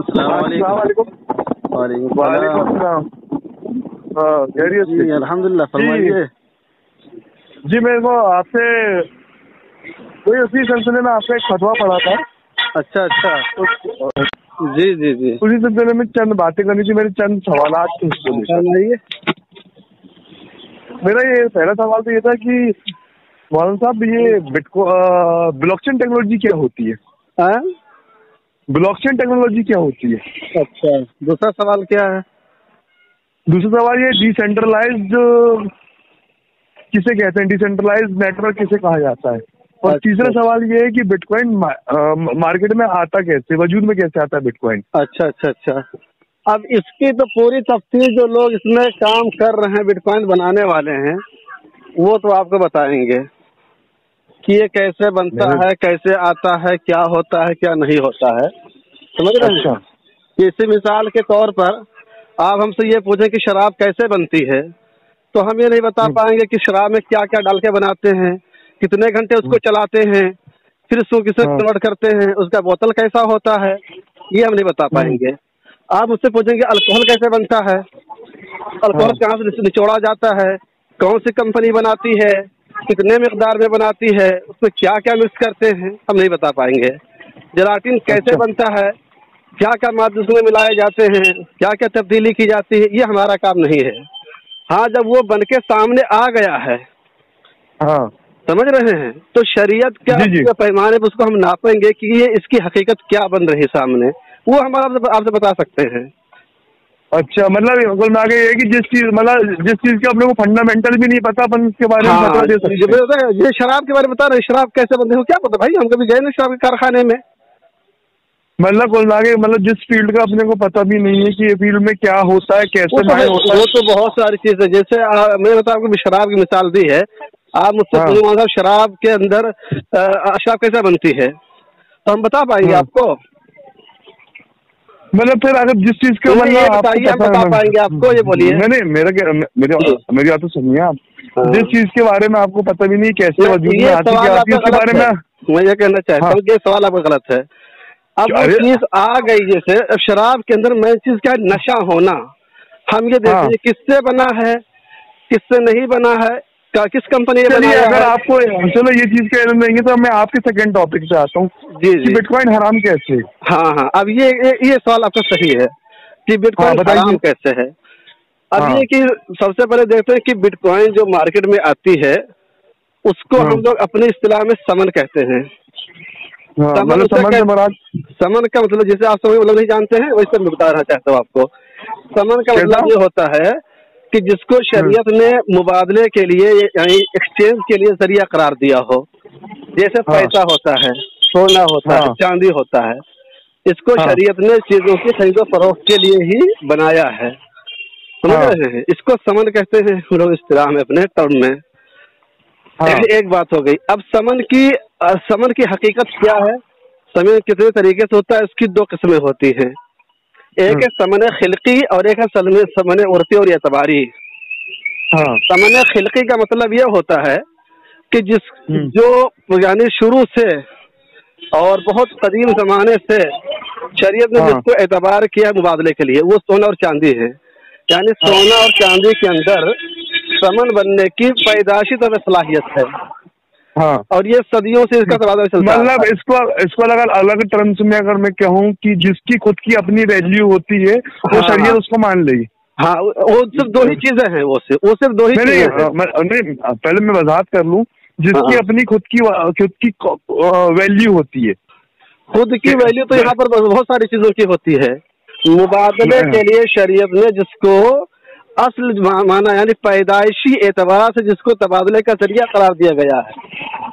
अस्सलाम वालेकुम। वालेकुम सलाम। हाँ, खैरियत जी, अल्हम्दुलिल्लाह। फरमाइए। जी मेरे को आपसे कोई उसी सिलसिले में आपका एक फतवा पड़ा था। अच्छा अच्छा। उस- जी जी जी। उसी सिलसिले में चंद बातें करनी थी, मेरे चंद सवालात थे उसको लेकर। फरमाइए। मेरा ये पहला सवाल तो ये था कि मौलाना साहब, ये ब्लॉकचेन टेक्नोलॉजी क्या होती है? हाँ? ब्लॉकचेन टेक्नोलॉजी क्या होती है? अच्छा, दूसरा सवाल क्या है? दूसरा सवाल ये डिसेंट्रलाइज्ड किसे कहते हैं, डिसेंट्रलाइज्ड नेटवर्क किसे कहा जाता है? और अच्छा तीसरा सवाल ये है कि बिटकॉइन मार्केट में आता कैसे, वजूद में कैसे आता है बिटकॉइन? अच्छा अच्छा अच्छा। अब इसकी तो पूरी तफसील जो लोग इसमें काम कर रहे हैं, बिटकॉइन बनाने वाले हैं, वो तो आपको बताएंगे कि ये कैसे बनता मेरे है, कैसे आता है, क्या होता है, क्या नहीं होता है। समझ रहे हैं? अच्छा। कि इसी मिसाल के तौर पर आप हमसे ये पूछें कि शराब कैसे बनती है, तो हम ये नहीं बता हम्म, पाएंगे कि शराब में क्या क्या डाल के बनाते हैं, कितने घंटे उसको हम्म, चलाते हैं, फिर उसको किसे हाँ, कन्वर्ट करते हैं, उसका बोतल कैसा होता है, ये हम नहीं बता हम्म, पाएंगे। आप मुझसे पूछेंगे अल्कोहल कैसे बनता है, हाँ, अल्कोहल कहाँ से निचोड़ा जाता है, कौन सी कंपनी बनाती है, कितने मिकदार में बनाती है, उसमें क्या क्या मिक्स करते हैं, हम नहीं बता पाएंगे। जेलाटिन कैसे अच्छा, बनता है, क्या क्या मादे उसमें मिलाए जाते हैं, क्या क्या तब्दीली की जाती है, ये हमारा काम नहीं है। हाँ, जब वो बन के सामने आ गया है, हाँ, समझ रहे हैं, तो शरीयत जी जी। क्या पैमाने पर उसको हम नापेंगे कि ये इसकी हकीकत क्या बन रही है सामने, वो हम आपसे बता सकते हैं। अच्छा, मतलब कुल मिला के ये है कि जिस चीज के अपने को फंडामेंटल भी नहीं पता, अपन उसके बारे में हाँ, फतवा दे सकते हैं। ये शराब के बारे में बता रहे हैं, शराब कैसे बनती है क्या पता भाई, हम कभी गए नहीं शराब के कारखाने में। मतलब कुल मिला के, मतलब जिस फील्ड का अपने को पता भी नहीं है कि ये फील्ड में क्या होता है, कैसे माइन होता वो है। तो बहुत सारी चीजें, जैसे मैंने बता आपको शराब की मिसाल दी है। आप मुझसे हाँ, पूछे साहब शराब के अंदर शराब कैसे बनती है, तो हम बता पाएंगे हाँ, आपको। मतलब फिर अगर जिस चीज का नहीं, ये मतलब आपको बताइए, हम पता है बता ना। पाएंगे आपको, ये बोलिए। नहीं नहीं, जी। मेरी बात तो सुनिए आप। हाँ। जिस चीज के बारे में आपको पता भी नहीं कैसे नहीं, वजूद ये में आती, क्या सवाल आती है, आपका उसके बारे गलत है। में। मैं ये कहना चाहता हाँ, हूँ कि ये सवाल आपका गलत है। अब वो अरे, चीज आ गई, जैसे अब शराब के अंदर मेन चीज क्या है, नशा होना। हम ये देखते हाँ, हैं किससे बना है, किससे नहीं बना है, किस कंपनी ने चलिए बनाया अगर है। आपको, चलो ये चीज का इल्म नहीं है तो मैं आपके सेकंड टॉपिक पे आता हूँ जी कि जी। बिटकॉइन हराम कैसे है? हाँ हाँ, अब ये सवाल आपका सही है कि हाँ बिटकॉइन हराम बताइए। कैसे है। अब हाँ, ये कि सबसे पहले देखते हैं कि बिटकॉइन जो मार्केट में आती है, उसको हाँ, हम लोग अपनी इस्तिलाह में समन कहते हैं। हाँ, समन मतलब उसे समझ कह से मुराद समन का मतलब, जैसे आप समझ मतलब नहीं जानते हैं, वैसे मैं बताना चाहता हूँ आपको। समन का कैसा? मतलब ये होता है कि जिसको हम्म, शरीयत ने मुबादले के लिए यानी एक्सचेंज के लिए जरिया करार दिया हो। जैसे हाँ, पैसा होता है, सोना होता है, हाँ, चांदी होता है, इसको हाँ, शरीयत ने चीजों की खरीदो फरोख्त के लिए ही बनाया है। समझ हाँ, रहे हैं? इसको समन कहते हैं हम लोग इस्तिलाह में, अपने टर्म में। हाँ, एक बात हो गई। अब समन की हकीकत क्या है, समन कितने तरीके से होता है, इसकी दो किस्में होती हैं। एक हम्म, है समन खिलकी और एक है समन उर्फी और एतबारी। हाँ, समन खिलकी का मतलब यह होता है कि हम्म, जो यानी शुरू से और बहुत कदीम जमाने से शरीयत ने हाँ, जिसको एतबार किया मुबादले के लिए, वो सोना और चांदी है। यानी हाँ, सोना और चांदी के अंदर समन बनने की पैदाशी तब सलाहियत है, हाँ। और ये सदियों से इसका तबादला चलता आ मतलब रहा है। इसको अगर अलग टर्म्स में अगर मैं कहूँ कि जिसकी खुद की अपनी वैल्यू होती है, वो हाँ शरीयत हाँ उसको मान लेगी। हाँ, वो सिर्फ दो ही चीजें हैं, वो सिर्फ दो ही नहीं नहीं, चीजें हैं। नहीं, पहले मैं वजाहत कर लूँ। जिसकी हाँ, अपनी खुद की वैल्यू होती है खुद की कि- वैल्यू तो यहाँ पर बहुत सारी चीजों की होती है। मुबादले के लिए शरीयत ने जिसको असल माना यानी पैदाइशी एतबार से जिसको तबादले का जरिया करार दिया गया है,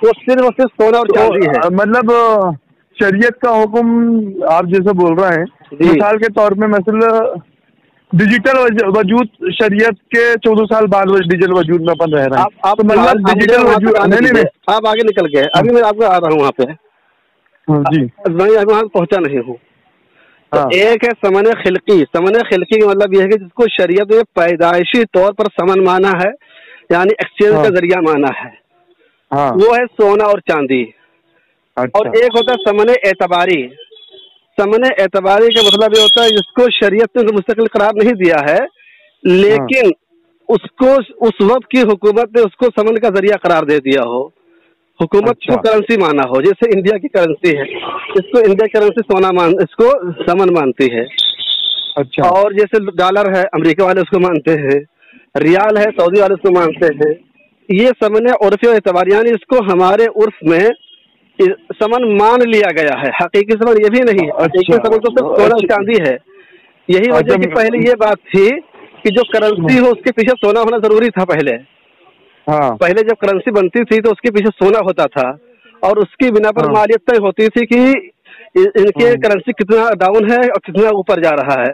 वो सिर्फ और सिर्फ सोना और तो चांदी है। मतलब शरीयत का हुक्म आप जैसे बोल रहे हैं, जी। मिसाल के तौर में मसला डिजिटल वजूद शरीयत के 14 साल बाद डिजिटल वजूद में अपन रह रहे हैं, आप तो मतलब आप मुझे डिजिटल वहां वजूद, तक आने नहीं नहीं दीजिए, नहीं। आप आगे निकल गए, हाँ, अभी मैं आपको आ रहा हूँ वहाँ पे। हाँ, जी, मैं अभी वहां पहुंचा नहीं हूँ। तो हाँ, एक है समन खिलकी। समन खिलकी का मतलब यह है कि जिसको शरीयत में पैदाइशी तौर पर समन माना है, यानी एक्सचेंज का हाँ, जरिया माना है, हाँ, वो है सोना और चांदी। और अच्छा, एक होता है समन एतबारी। समन एतबारी का मतलब ये होता है जिसको शरीयत ने मुस्तकिल करार नहीं दिया है, लेकिन उसको उस वक्त की हुकूमत ने उसको समन का जरिया करार दे दिया हो, हुकूमत अच्छा। को करेंसी माना हो। जैसे इंडिया की करेंसी है, इसको इंडिया करेंसी इसको समन मानती है। अच्छा। और जैसे डॉलर है, अमेरिका वाले उसको मानते हैं, रियाल है, सऊदी वाले उसको मानते हैं। ये समन उर्फ एतबार, यानी इसको हमारे उर्फ में समन मान लिया गया है। हकीकी समन ये भी नहीं है, हकीकी समन तो सिर्फ सोना चांदी है। यही वजह कि पहले ये बात थी कि जो करेंसी हो उसके पीछे सोना होना जरूरी था। पहले जब करेंसी बनती थी तो उसके पीछे सोना होता था, और उसकी बिना पर मालियत तय होती थी कि इनके करेंसी कितना डाउन है और कितना ऊपर जा रहा है।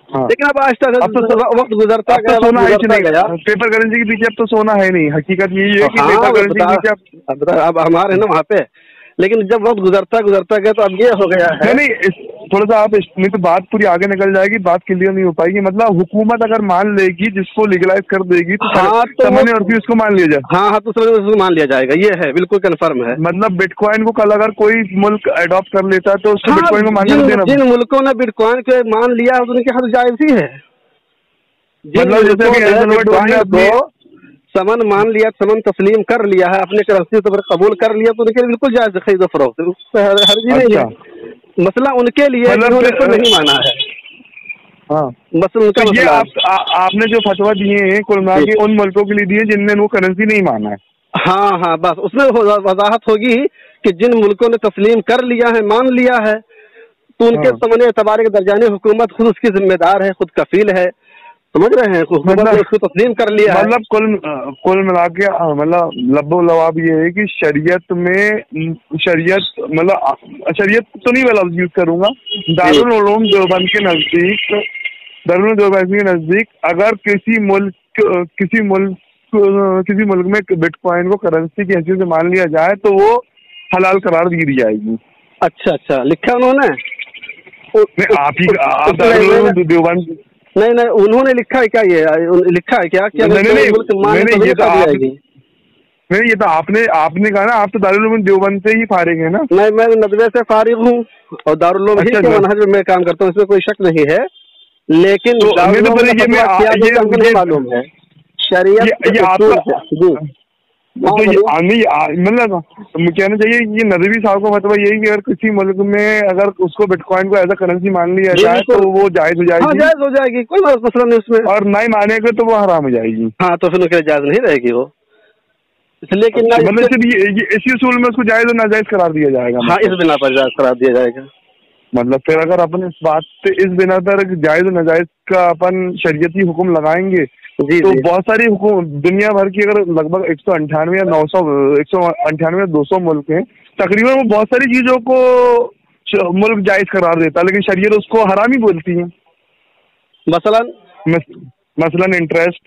लेकिन अब आहिस्ता वक्त गुजरता गया, सोना गया। पेपर करेंसी के पीछे अब तो सोना है नहीं, हकीकत यही है कि पेपर करेंसी के पीछे अब हमारे है ना वहाँ पे। लेकिन जब वक्त गुजरता गया तो अब ये हो गया है। नहीं, थोड़ा सा आप नहीं तो बात पूरी आगे निकल जाएगी, बात क्लियर नहीं हो पाएगी। मतलब हुकूमत अगर मान लेगी, जिसको लीगलाइज कर देगी तो समझ और भी उसको मान लिया जाए। हाँ, तो समझ उसको मान लिया जाएगा, ये है, बिल्कुल कंफर्म है। मतलब बिटकॉइन को कल अगर कोई मुल्क अडॉप्ट कर लेता है तो उसको बिटकॉइन को मान देना। जिन मुल्कों ने बिटकॉइन को मान लिया है उनके हद जायज ही है। मतलब जैसे समन मान लिया, समन तस्लीम कर लिया है, अपने करेंसी पर कबूल कर लिया, तो उनके बिल्कुल जायज खरीद फरोख्त, हर जी नहीं है। मसला उनके लिए मतलब नहीं माना है। बस उनका तो ये आपने जो फतवा दिए हैं कुल मिला के उन मुल्कों के लिए दिए जिनने वो करेंसी नहीं माना है। हाँ, बस उसमें वजाहत होगी कि जिन मुल्कों ने तस्लीम कर लिया है, मान लिया है, तो उनके समन एतबार के दर्जाने हुकूमत खुद उसकी जिम्मेदार है, खुद कफील है। समझ रहे हैं, उसको तस्लीम कर लिया। मतलब कुल मिला के मतलब लब्बो लवाब ये है कि शरीयत तो नहीं मैं लफ्ज़ यूज करूंगा, दारुल उलूम देवबंद के नजदीक अगर किसी मुल्क में बिटकॉइन को करेंसी की हैसियत से मान लिया जाए तो वो हलाल करार दी जाएगी। अच्छा, लिखा उन्होंने? आप दारुल उलूम देवबंद नहीं, उन्होंने लिखा है क्या? ये लिखा है क्या? नहीं, ये तो आपने कहा ना, आप तो दारुल उलूम देवबंद से ही फारिग है ना? नहीं, मैं नदवे से फारिग हूँ और दारुल उलूम ही के मनहज में मैं काम करता हूँ, इसमें कोई शक नहीं है। लेकिन नहीं मालूम है शरीयत मतलब कहना चाहिए ये नदवी साहब का मतलब यही कि अगर किसी मुल्क में अगर उसको बिटकॉइन को एज अ करेंसी मान लिया जाए तो वो जायज हो जाएगी। जायज हो जाएगी, कोई मसला नहीं उसमें। और नहीं मानेगा तो वो हराम हो जाएगी। हाँ, तो फिर उसके जायज नहीं रहेगी वो, इसलिए कि मतलब सिर्फ इसी उसूल में उसको जायज और नाजायज करार दिया जाएगा। हाँ, इस बिना पर जायज करार दिया जाएगा। मतलब फिर अगर अपन इस बात पे इस बिना पर जायज और नाजायज का अपन शरीयती हुक्म लगाएंगे तो बहुत सारी दुनिया भर की अगर लगभग 198 या 900 198 या 200 मुल्क हैं तकरीबन, वो बहुत सारी चीजों को मुल्क जायज करार देता है, लेकिन शरीयत उसको हराम ही बोलती है। मसलन इंटरेस्ट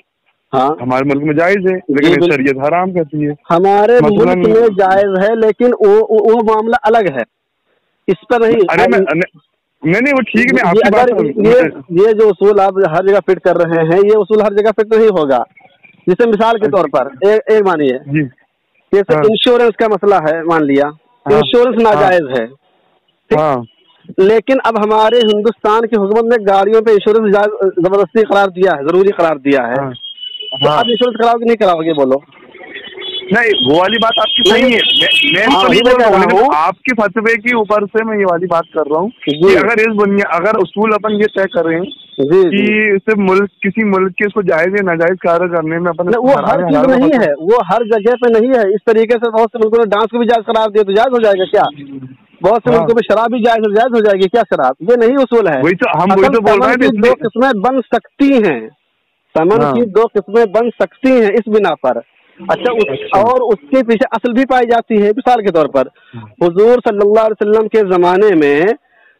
हमारे मुल्क में जायज है, लेकिन शरीयत हराम कहती है। हमारे मुल्क में जायज है, लेकिन वो मामला अलग है, इस पर नहीं। नहीं, वो ठीक है। आपकी बात ये जो उसूल आप हर जगह फिट कर रहे हैं, ये उसूल हर जगह फिट नहीं होगा। जैसे मिसाल के तौर पर एक मानिए, जैसे इंश्योरेंस का मसला है, मान लिया इंश्योरेंस नाजायज है, लेकिन अब हमारे हिंदुस्तान की हुकूमत ने गाड़ियों पे इंश्योरेंस जबरदस्ती करार दिया है, जरूरी करार दिया है। तो आप इंश्योरेंस कराओगे नहीं कराओगे? बोलो। नहीं, वो वाली बात आपकी सही है, मैं तो नहीं बोल रहा हूँ, आपके फतवे के ऊपर से मैं ये वाली बात कर रहा हूँ कि अगर उसूल अपन ये तय कर रहे हैं कि सिर्फ किसी मुल्क के उसको जायज या नाजायज कार्य करने में अपन वो हर चीज नहीं है, वो हर जगह पे नहीं है। इस तरीके से बहुत से मुल्कों ने डांस को भी जायज करार दिया, तो जायज हो जाएगा क्या? बहुत से मुल्कों में शराब भी जायज हो जाएगी क्या शराब? ये नहीं उसूल है। हम वही तो बोल रहे हैं, 2 किस्में बन सकती हैं, समन की 2 किस्में बन सकती हैं इस बिना पर। अच्छा, और उसके पीछे असल भी पाई जाती है। मिसाल के तौर पर हुजूर सल्लल्लाहु अलैहि वसल्लम के जमाने में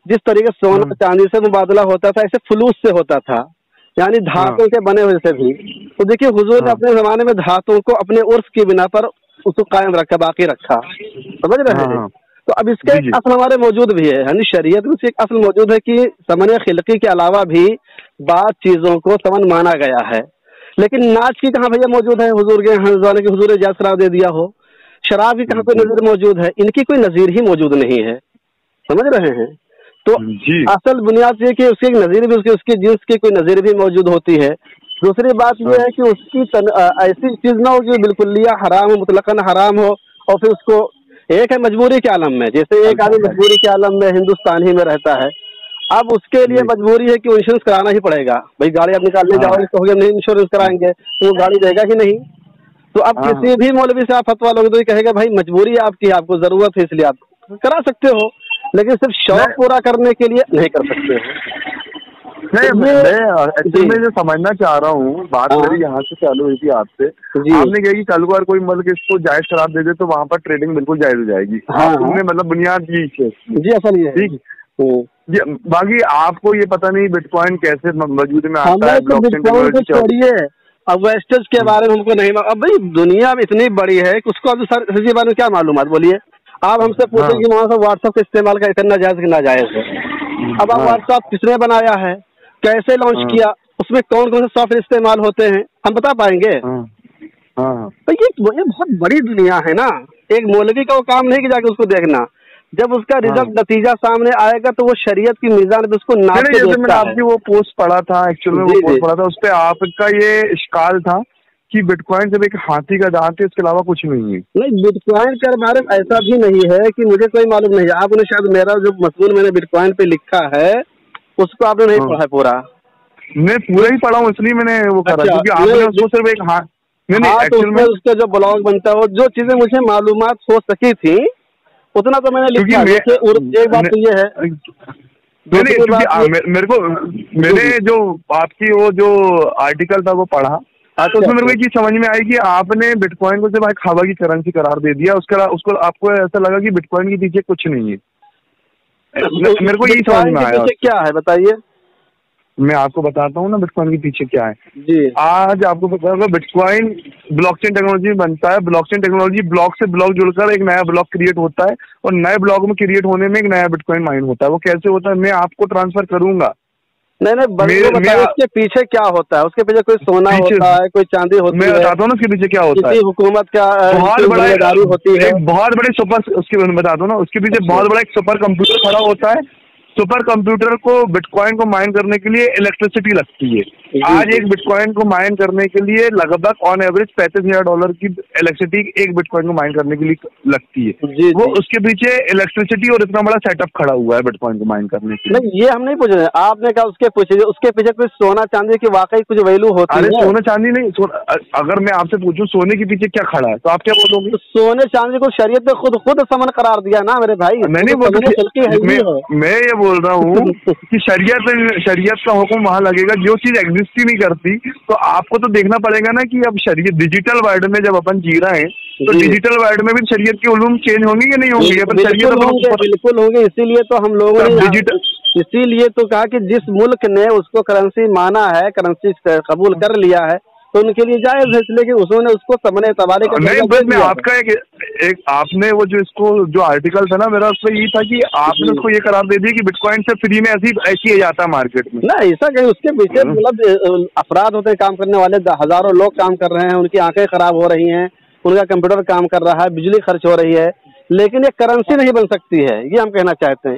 जिस तरीके से सोना चांदी से मुबादला होता था, ऐसे फुलूस से होता था, यानी धातुओं के बने हुए से भी। तो देखिए, हुजूर ने अपने जमाने में धातुओं को अपने उर्फ की बिना पर उसको कायम रखा, बाकी रखा। समझ रहे हैं? तो अब इसके एक असल हमारे मौजूद भी है, यानी शरीयत में एक असल मौजूद है कि समन खिलकी के अलावा भी बाद चीजों को समन माना गया है। लेकिन नाच की कहाँ भैया मौजूद है? हुजूर के हज़ारे के हुजूर ने जायज़ करार दे दिया हो। शराब की कहाँ कोई नज़ीर मौजूद है? इनकी कोई नज़ीर ही मौजूद नहीं है। समझ रहे हैं? तो असल बुनियाद ये कि उसकी एक नज़ीर भी उसकी जिन्स की कोई नज़ीर भी मौजूद होती है। दूसरी बात यह है कि उसकी ऐसी चीज़ ना हो कि बिल्कुल लिया हराम हो, मुतलकन हराम हो, और फिर उसको एक है मजबूरी के आलम में, जैसे एक आदमी मजबूरी के आलम में हिंदुस्तान ही में रहता है, अब उसके लिए मजबूरी है कि इंश्योरेंस कराना ही पड़ेगा। भाई गाड़ी आप निकालने जाओगे तो हो गया नहीं इंश्योरेंस कराएंगे तो वो गाड़ी देगा कि नहीं। तो अब किसी भी मौलवी से आप फतवा लोगे तो ये कहेगा भाई मजबूरी आपकी, आपको जरूरत है इसलिए आप करा सकते हो, लेकिन सिर्फ शौक पूरा करने के लिए नहीं कर सकते हो। नहीं, मैं जो समझना चाह रहा हूँ, बात मेरी यहाँ से चालू हुई थी आपसे। आपने कहा कि कल को अगर कोई मतलब इसको जायज करार दे दे तो वहाँ पर ट्रेडिंग बिल्कुल जायज हो जाएगी। आपने मतलब बुनियाद की जी असल ये ठीक जी। बाकी आपको ये पता नहीं बिटकॉइन कैसे वजूद में आता है, ब्लॉकचेन टेक्नोलॉजी छोड़िए, अब वेस्टेज के बारे में हमको नहीं, अब भाई दुनिया में इतनी बड़ी है कि उसको अब सर इसी बारे में क्या मालूम बोलिए। आप हमसे पूछे कि वहाँ से व्हाट्सएप का इस्तेमाल का इतना जायज कि नाजायज है। अब आप व्हाट्सएप किसने बनाया है, कैसे लॉन्च किया, उसमें कौन कौन से सॉफ्टवेयर इस्तेमाल होते हैं, हम बता पाएंगे? तो ये बहुत बड़ी दुनिया है ना। एक मौलवी का वो काम नहीं कि जाके उसको देखना, जब उसका रिजल्ट नतीजा सामने आएगा तो वो शरीयत की मीज़ान पे उसको नाप के देखता है। मैंने आपकी वो पोस्ट पढ़ा था, एक्चुअली वो पोस्ट पढ़ा था, उस पे आपका ये इश्काल था कि बिटकॉइन सिर्फ एक हाथी का दांत है, इसके अलावा कुछ नहीं है। नहीं, बिटकॉइन के बारे में ऐसा भी नहीं है कि मुझे कोई मालूम नहीं है। आपने शायद मेरा जो मजमून मैंने बिटकॉइन पे लिखा है उसको आपने नहीं पढ़ा है पूरा। मैं पूरा ही पढ़ा हूँ, इसलिए मैंने वो करा, क्योंकि आपने उसको सिर्फ एक तो उसका जो ब्लॉग बनता है, जो चीजें मुझे मालूमात हो सकी थी उतना तो मैंने लिखा। एक बात तो ये है, मैंने जो आपकी वो जो आर्टिकल था वो पढ़ा, तो उसमें मेरे को एक चीज समझ में आई कि आपने बिटकॉइन को सिर्फ हवा की करेंसी करार दे दिया, उसको आपको ऐसा लगा कि बिटकॉइन के पीछे कुछ नहीं है। मेरे को यही समझ में आया। क्या है बताइए? मैं आपको बताता हूँ ना बिटकॉइन के पीछे क्या है जी। आज आपको पता होगा बिटकॉइन ब्लॉकचेन टेक्नोलॉजी में बनता है। ब्लॉकचेन टेक्नोलॉजी ब्लॉक से ब्लॉक जुड़कर एक नया ब्लॉक क्रिएट होता है, और नए ब्लॉक में क्रिएट होने में एक नया बिटकॉइन माइन होता है। वो कैसे होता है मैं आपको ट्रांसफर करूंगा। नहीं उसके पीछे क्या होता है? उसके पीछे कोई सोना होता है, कोई चांदी होती है। मैं बताता हूँ ना उसके पीछे क्या होता है। हुकूमत का बहुत बड़ा होती है, बहुत बड़े सुपर, उसके बताता हूँ ना, उसके पीछे बहुत बड़ा एक सुपर कंप्यूटर खड़ा होता है। सुपर कंप्यूटर को बिटकॉइन को माइन करने के लिए इलेक्ट्रिसिटी लगती है। आज एक बिटकॉइन को माइन करने के लिए लगभग ऑन एवरेज $35,000 की इलेक्ट्रिसिटी एक बिटकॉइन को माइन करने के लिए लगती है। वो उसके पीछे इलेक्ट्रिसिटी और इतना बड़ा सेटअप खड़ा हुआ है बिटकॉइन को माइन करने के लिए। नहीं, ये हम नहीं पूछ रहे, आपने कहा उसके पीछे कुछ सोना चांदी की वाकई कुछ वैल्यू होती है? अरे सोना चांदी नहीं, अगर मैं आपसे पूछूं सोने के पीछे क्या खड़ा है तो आप क्या बोलोगे? तो सोने चांदी को शरीयत ने खुद समन करार दिया ना मेरे भाई। मैं नहीं बोल मैं ये बोल रहा हूँ कि शरीयत का हुक्म वहाँ लगेगा जो चीज एग्जिस्ट ही नहीं करती। तो आपको तो देखना पड़ेगा ना कि अब शरीयत डिजिटल वर्ल्ड में जब अपन जी रहे हैं तो डिजिटल वर्ल्ड में भी शरीयत के उलूम चेंज होंगे कि नहीं होंगे? बिल्कुल होंगे। इसीलिए तो हम लोगों ने इसीलिए तो कहा कि जिस मुल्क ने उसको करेंसी माना है, करेंसी कबूल कर लिया है, तो उनके लिए जायज है, इसलिए कि उन्होंने उसको समने तबाले का नहीं। बस मैं आपका एक आपने वो जो इसको जो आर्टिकल था ना मेरा, उसमें ये था कि आपने उसको ये करार दे दिया कि बिटकॉइन से फ्री में ऐसी जाता है मार्केट में। ना ऐसा कहीं उसके पीछे मतलब अफराद होते हैं, काम करने वाले हजारों लोग काम कर रहे हैं, उनकी आंखें खराब हो रही हैं, उनका कंप्यूटर काम कर रहा है, बिजली खर्च हो रही है, लेकिन ये करेंसी नहीं बन सकती है, ये हम कहना चाहते हैं।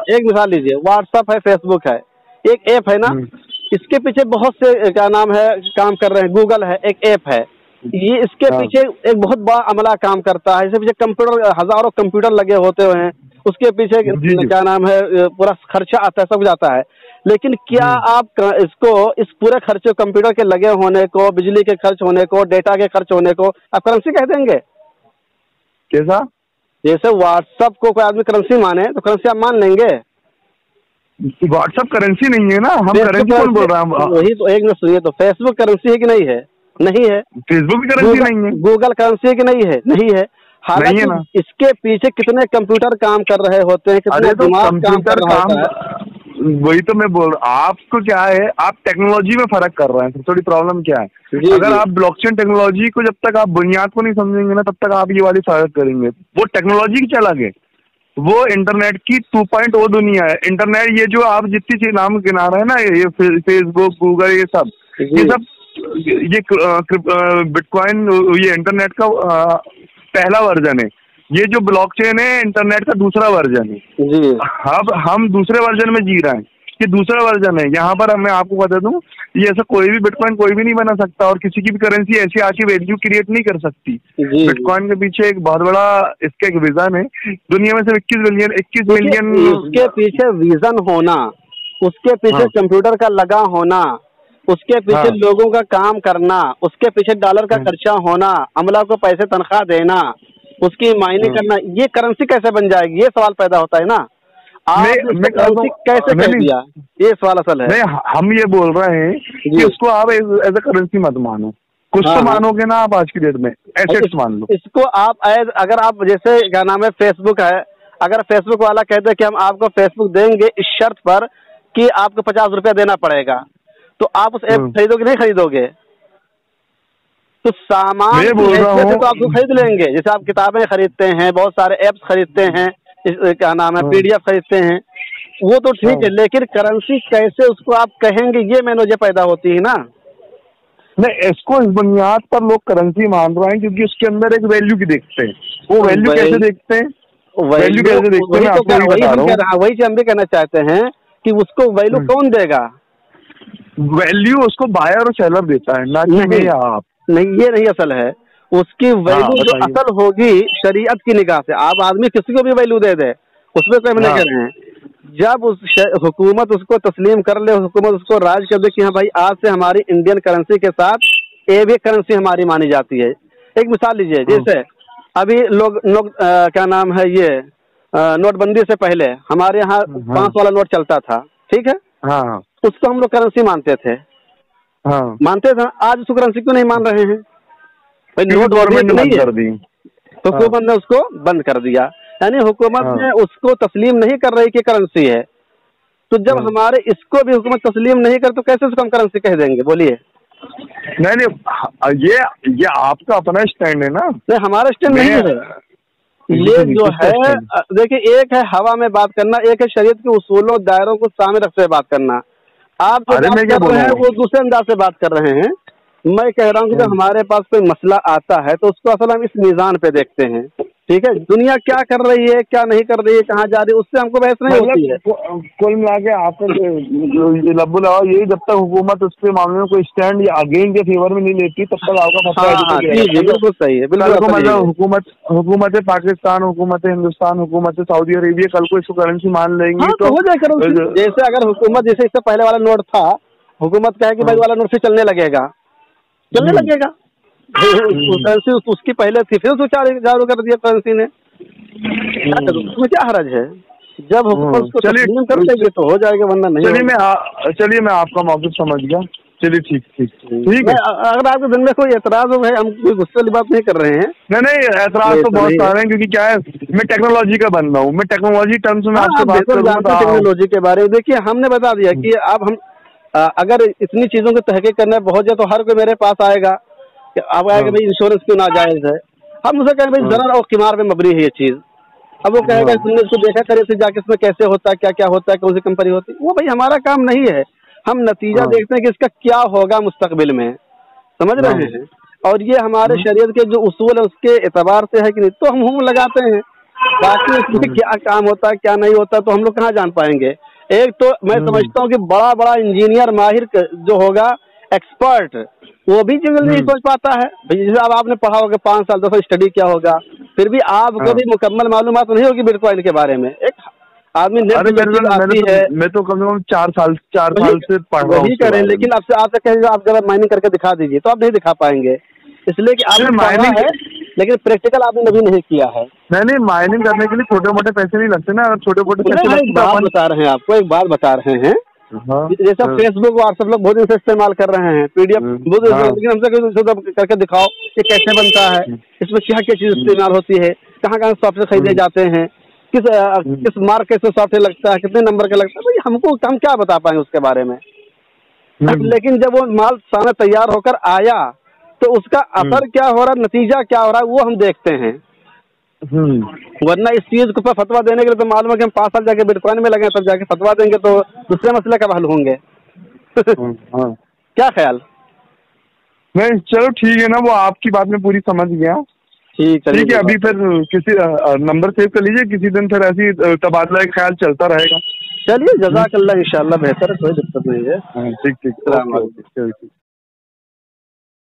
एक मिसाल लीजिए, व्हाट्सएप है, फेसबुक है, एक ऐप है ना, इसके पीछे बहुत से क्या नाम है काम कर रहे हैं। गूगल है, एक ऐप है, ये इसके पीछे एक बहुत बड़ा अमला काम करता है। इसके पीछे कंप्यूटर, हजारों कंप्यूटर लगे होते हैं, उसके पीछे क्या नाम है पूरा खर्चा आता है, सब जाता है। लेकिन क्या आप इसको, इस पूरे खर्चे कंप्यूटर के लगे होने को, बिजली के खर्च होने को, डेटा के खर्च होने को आप करेंसी कह देंगे? कैसा? जैसे व्हाट्सएप को कोई आदमी करेंसी माने तो करेंसी आप मान लेंगे? व्हाट्सएप करेंसी नहीं है ना, हम करेंसी कौन बोल रहे हैं? वही तो, एक मिनट सुनिए, तो फेसबुक करेंसी है कि नहीं है? नहीं है। फेसबुक की करेंसी नहीं है। गूगल करेंसी है कि नहीं है? नहीं है। हालांकि इसके पीछे कितने कंप्यूटर काम कर रहे होते हैं, कितने दिमाग काम कर रहा होता है। वही तो मैं बोल रहा हूँ। आपको क्या है, आप टेक्नोलॉजी में फर्क कर रहे हैं। थोड़ी प्रॉब्लम क्या है, अगर आप ब्लॉकचेन टेक्नोलॉजी को जब तक आप बुनियाद को नहीं समझेंगे ना, तब तक आप ये वाली फर्क करेंगे। वो टेक्नोलॉजी क्या लगे, वो इंटरनेट की 2.0 दुनिया है। इंटरनेट ये जो आप जितनी चीज नाम गिना रहे हैं ना, ये फेसबुक, गूगल, ये सब ये बिटकॉइन, ये इंटरनेट का पहला वर्जन है। ये जो ब्लॉकचेन है इंटरनेट का दूसरा वर्जन है जी। अब हम दूसरे वर्जन में जी रहे हैं, ये दूसरा वर्जन है। यहाँ पर मैं आपको बता दूं, ये ऐसा कोई भी बिटकॉइन कोई भी नहीं बना सकता और किसी की भी करेंसी ऐसी आके वैल्यू क्रिएट नहीं कर सकती। बिटकॉइन के पीछे एक बहुत बड़ा इसका एक विजन है, दुनिया में सिर्फ 21 मिलियन उसके पीछे विजन होना, उसके पीछे कंप्यूटर का लगा होना, उसके पीछे लोगों का काम करना, उसके पीछे डॉलर का खर्चा होना, अमला को पैसे तनख्वाह देना, उसकी मायनिंग करना, ये करेंसी कैसे बन जाएगी, ये सवाल पैदा होता है ना। आपने करेंसी कैसे कह दिया, ये सवाल असल है। नहीं, हम ये बोल रहे हैं कि उसको आप एज ए करेंसी मत मानो, कुछ तो मानोगे ना आप आज की डेट में, एसेट्स मान लो इसको आप। अगर आप जैसे क्या नाम है फेसबुक है, अगर फेसबुक वाला कहते हैं कि हम आपको फेसबुक देंगे इस शर्त पर कि आपको 50 रुपया देना पड़ेगा, तो आप उस ऐप खरीदोगे नहीं खरीदोगे? तो सामान तो आप खरीद लेंगे, जैसे आप किताबें खरीदते हैं, बहुत सारे ऐप्स खरीदते हैं, क्या नाम है PDF खरीदते हैं, वो तो ठीक है, लेकिन करेंसी कैसे उसको आप कहेंगे, ये मैंने पैदा होती है ना। नहीं, इसको इस बुनियाद पर लोग करेंसी मान रहे हैं क्योंकि उसके अंदर एक वैल्यू की देखते हैं। वो वैल्यू कैसे देखते हैं, वैल्यू कैसे देखते हैं, वही हम भी कहना चाहते हैं कि उसको वैल्यू कौन देगा? वैल्यू उसको बायर और सेलर देता है, ना कि आप। नहीं, ये नहीं असल है। उसकी वैल्यू जो असल होगी शरीयत की निगाह से, आप आदमी किसी को भी वैल्यू दे दे, उसमें कोई नहीं कर रहे हैं। जब उस हुकूमत उसको तस्लीम कर ले, हुकूमत उसको राज कर दे कि हाँ भाई आज से हमारी इंडियन करेंसी के साथ ये भी करेंसी हमारी मानी जाती है। एक मिसाल लीजिए, जैसे अभी लोग क्या नाम है ये नोटबंदी से पहले हमारे यहाँ 5 वाला नोट चलता था, ठीक है, उसको हम लोग करेंसी मानते थे, मानते थे। आज उस करेंसी को नहीं मान रहे हैं, भाई नोट गवर्नमेंट ने बंद कर दी, हुकूमत ने उसको बंद कर दिया, यानी हुकूमत ने उसको तस्लीम नहीं कर रही कि करेंसी है। तो जब हमारे इसको भी हुकूमत तस्लीम नहीं कर तो कैसे उसको हम करेंसी कह देंगे, बोलिए? नहीं, ये आपका अपना स्टैंड है ना। नहीं, हमारा स्टैंड नहीं है ये जो है। देखिए, एक है हवा में बात करना, एक है शरीयत के उसूलों दायरों को सामने रखते हुए बात करना। आप जो बात कर रहे हैं वो दूसरे अंदाज से बात कर रहे हैं। मैं कह रहा हूँ कि जब हमारे पास कोई मसला आता है तो उसको असल हम इस मीज़ान पे देखते हैं, ठीक है, दुनिया क्या कर रही है, क्या नहीं कर रही है, कहाँ जा रही है, उससे हमको बहस नहीं होती है। कुल मिला के आपने लब्बुल यही, जब तक हुकूमत उसके मामले में कोई स्टैंड या अगेन के फेवर में नहीं लेती तब तक आपका फतवा बिल्कुल सही है। मतलब हुकूमत पाकिस्तान, हुकूमत हिंदुस्तान, हुकूमत सऊदी अरेबिया कल को इसको करेंसी मान लेंगी तो हो जाएगा। जैसे अगर हुकूमत, जैसे इससे पहले वाला नोट था, हुकूमत कहे कि भाई वाला नोट से चलने लगेगा, चलने लगेगा। करेंसी उसकी पहले थी, फिर उसको चालू कर दिया करेंसी ने, उसमें क्या हरज है? जब हुकूमत उसको तस्लीम कर देगी तो हो जाएगा, वरना नहीं। चलिए मैं आपका मौक़िफ़ समझ गया। चलिए ठीक है। अगर आपके दिन में कोई एतराज हो, भाई हम कोई गुस्से वाली बात नहीं कर रहे हैं। नहीं, एतराज तो बहुत सारे हैं क्योंकि क्या है, मैं टेक्नोलॉजी का बंदा हूँ, मैं टेक्नोलॉजी टर्म्स में आपसे बात करूँगा। टेक्नोलॉजी के बारे में देखिए, हमने बता दिया कि अब हम अगर इतनी चीज़ों की तहकीक करने बहुत जाए तो हर कोई मेरे पास आएगा कि अब आएगा भाई इंश्योरेंस क्यों नाजायज़ है। हम उसे कहें भाई ज़रा और किमार में मबनी है ये चीज़। अब वो कहेगा तुमने इसको देखा करे, इसे जाके इसमें कैसे होता है, क्या क्या होता है, कौन सी कंपनी होती है, वो भाई हमारा काम नहीं है। हम नतीजा देखते हैं कि इसका क्या होगा मुस्तकबिल में, समझ रहे हैं। और ये हमारे शरीयत के जो उसूल है उसके एतबार से है कि नहीं, तो हम हुक्म लगाते हैं। बाकी इसमें क्या काम होता है क्या नहीं होता तो हम लोग कहाँ जान पाएंगे। एक तो मैं समझता हूँ कि बड़ा बड़ा इंजीनियर माहिर जो होगा, एक्सपर्ट, वो भी चीज़ नहीं सोच पाता है। जैसे अब आपने पढ़ा होगा 5 साल 2 साल स्टडी क्या होगा, फिर भी आपको भी मुकम्मल मालूमात नहीं होगी बिटकॉइन के बारे में। एक आदमी मैं तो कम से कम 4 साल से पढ़ रहा हूँ करें, लेकिन आपसे कहेंगे आप जब माइनिंग करके दिखा दीजिए तो आप नहीं दिखा पाएंगे, इसलिए कि आपने माइनिंग है लेकिन प्रैक्टिकल आपने कभी नहीं किया है। नहीं, माइनिंग करने के लिए छोटे मोटे पैसे नहीं लगते ना, छोटे मोटे पैसे बता रहे हैं आपको, एक बात बता रहे हैं। जैसे फेसबुक व्हाट्सएप लोग बहुत दिन से इस्तेमाल कर रहे हैं, PDF लेकिन हमसे करके दिखाओ ये कैसे बनता है, इसमें क्या क्या चीज इस्तेमाल होती है, कहाँ कहाँ सॉफ्टवेयर खरीदे जाते हैं, किस मार्क के सॉफ्टवेयर लगता है, कितने नंबर का लगता है, भाई हमको हम क्या बता पाएंगे उसके बारे में। लेकिन जब वो माल सामने तैयार होकर आया तो उसका असर क्या हो रहा है, नतीजा क्या हो रहा है, वो हम देखते हैं। वरना इस चीज को फतवा देने के लिए तो मालूम है कि हम 5 साल जाके बिटकॉइन में लगे तब जाके फतवा देंगे तो दूसरे मसले कब हल होंगे। क्या ख्याल? नहीं, चलो ठीक है ना, वो आपकी बात में पूरी समझ गया। ठीक है। अभी फिर किसी नंबर सेव कर लीजिए, किसी दिन फिर ऐसी तबादला ख्याल चलता रहेगा। चलिए, जज़ाकल्लाह, इंशाल्लाह बेहतर है, कोई दिक्कत नहीं है। ठीक।